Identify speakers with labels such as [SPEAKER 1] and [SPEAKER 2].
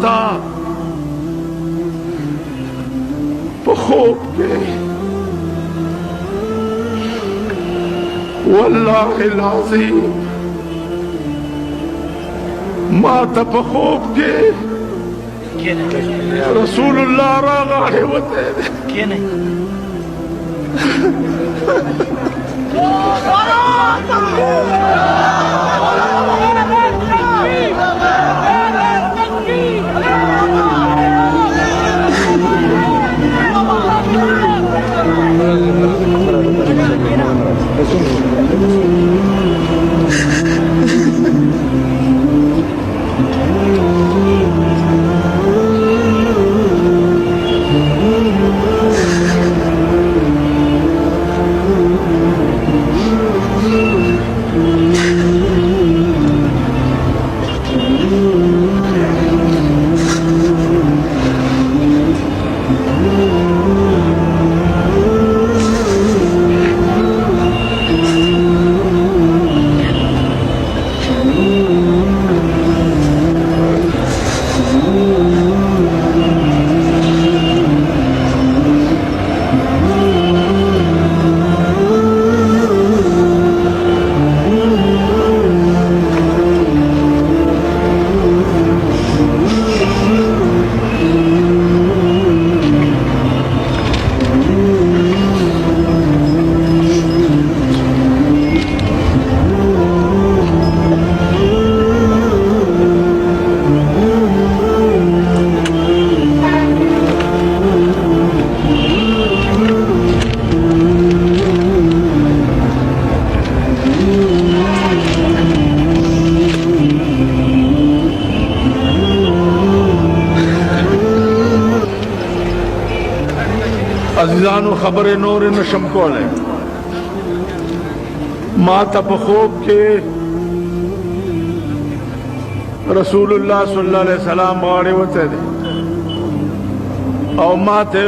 [SPEAKER 1] تا په خوب کې والله العظیم ما ته په خوب کې رسول الله راغلی وتی دی عزیزانو خبر نور نشم کولای ما ته په خوب کې رسول الله صلی الله علیه وسلم غاړې وتی دی او ما ته